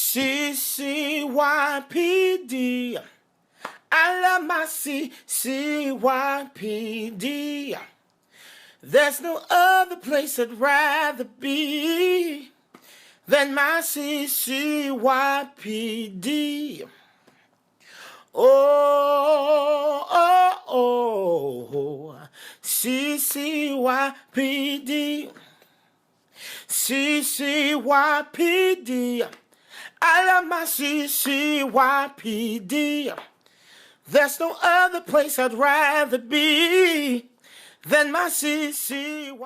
CCYPD. I love my CCYPD. There's no other place I'd rather be than my CCYPD. Oh, CCYPD. CCYPD. I love my CCYPD. There's no other place I'd rather be than my CCYPD.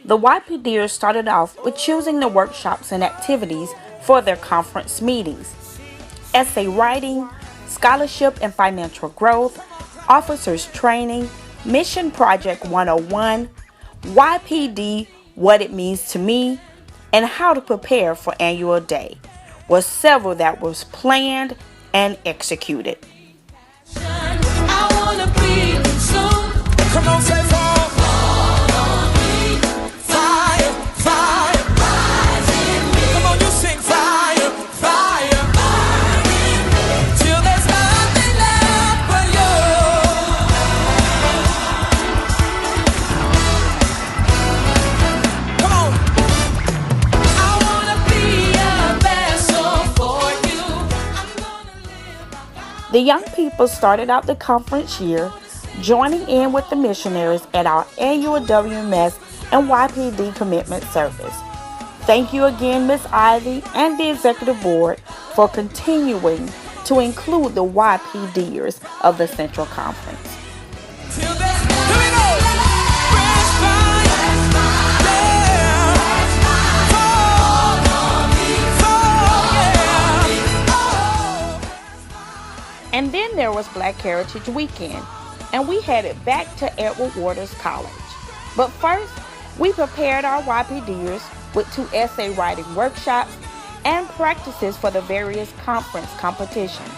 The YPDers started off with choosing the workshops and activities for their conference meetings: essay writing, scholarship and financial growth, officers training, mission project 101, YPD, what it means to me, and how to prepare for annual day, was several that was planned and executed. Come on, say fall. Fall on me. Fire, fire, rise in me. Come on, you sing fire, fire, burning me till there's nothing left but you. Come on. I wanna be a vessel for you. The young people started out the conference year joining in with the missionaries at our annual WMS and YPD commitment service. Thank you again, Ms. Ivy and the Executive Board for continuing to include the YPDers of the Central Conference. And then there was Black Heritage Weekend, and we headed back to Edward Waters College. But first, we prepared our YPDers with 2 essay writing workshops and practices for the various conference competitions.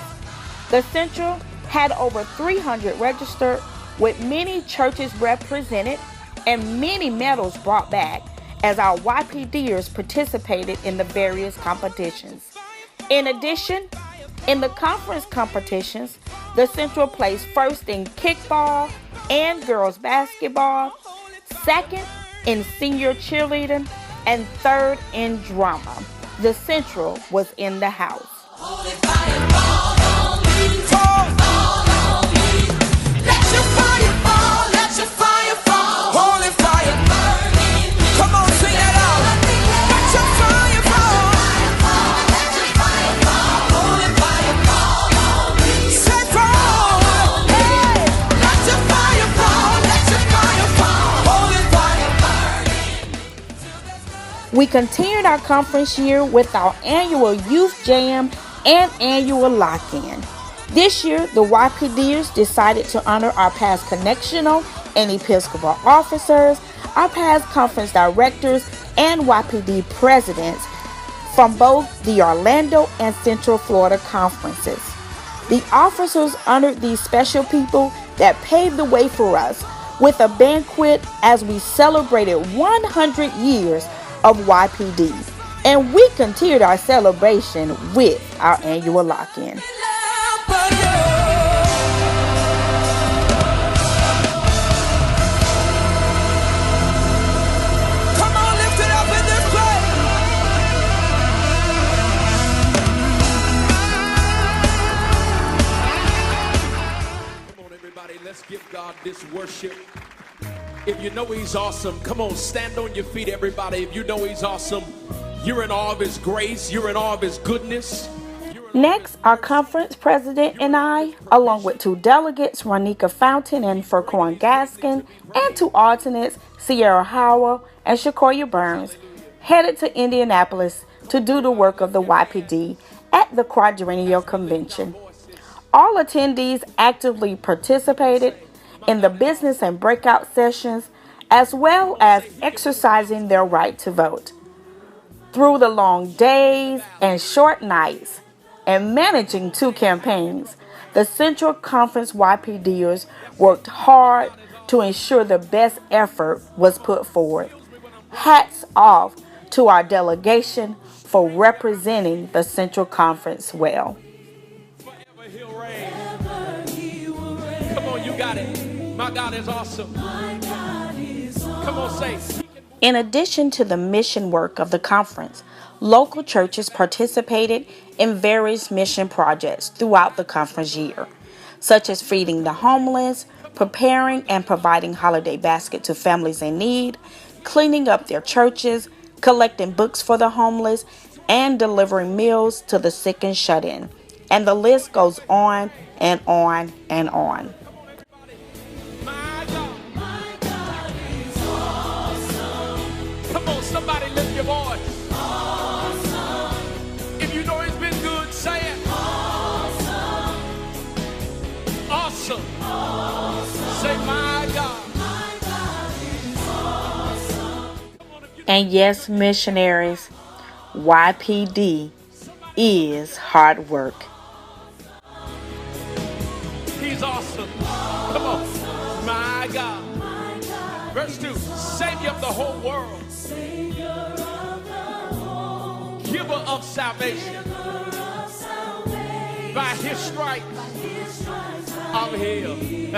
The Central had over 300 registered, with many churches represented and many medals brought back as our YPDers participated in the various competitions. In addition, in the conference competitions, the Central placed first in kickball and girls basketball, second in senior cheerleading, and third in drama. The Central was in the house. Holy fire, fall on me. Fall on me. Let your fire fall. Let your fire fall. Holy fire burning. Come on, sing it out. Let your fire fall. Let your fire fall. Holy fire fall on me. Say fall. Hey. Let your fire fall. Let your fire fall. Holy fire burning. We continued our conference year with our annual Youth Jam and annual lock-in. This year, the YPDers decided to honor our past connectional and Episcopal officers, our past conference directors, and YPD presidents from both the Orlando and Central Florida conferences. The officers honored these special people that paved the way for us with a banquet as we celebrated 100 years of YPD. And we continued our celebration with our annual lock-in. Let's give God this worship. If you know he's awesome, come on, stand on your feet, everybody. If you know he's awesome, you're in awe of his grace, you're in awe of his goodness. Next, our conference president and I, along with 2 delegates, Ronika Fountain and Furquan Gaskin, and 2 alternates, Sierra Howell and Shakoya Burns, headed to Indianapolis to do the work of the YPD at the Quadrennial Convention. All attendees actively participated in the business and breakout sessions, as well as exercising their right to vote. Through the long days and short nights, and managing 2 campaigns, the Central Conference YPDers worked hard to ensure the best effort was put forward. Hats off to our delegation for representing the Central Conference well. Forever he'll reign. Come on, you got it. My God is awesome. Come on, say. In addition to the mission work of the conference, local churches participated in various mission projects throughout the conference year, such as feeding the homeless, preparing and providing holiday baskets to families in need, cleaning up their churches, collecting books for the homeless, and delivering meals to the sick and shut-in. And the list goes on and on and on. My God is awesome. Come on, somebody lift your voice. Awesome. If you know he's been good, say it. Awesome. Awesome. Awesome. Say, my God. My God is awesome. And yes, missionaries, YPD is hard work. He's awesome. Come on. My God. Verse 2. Savior of the whole world. Giver of salvation. By his stripes I'm healed.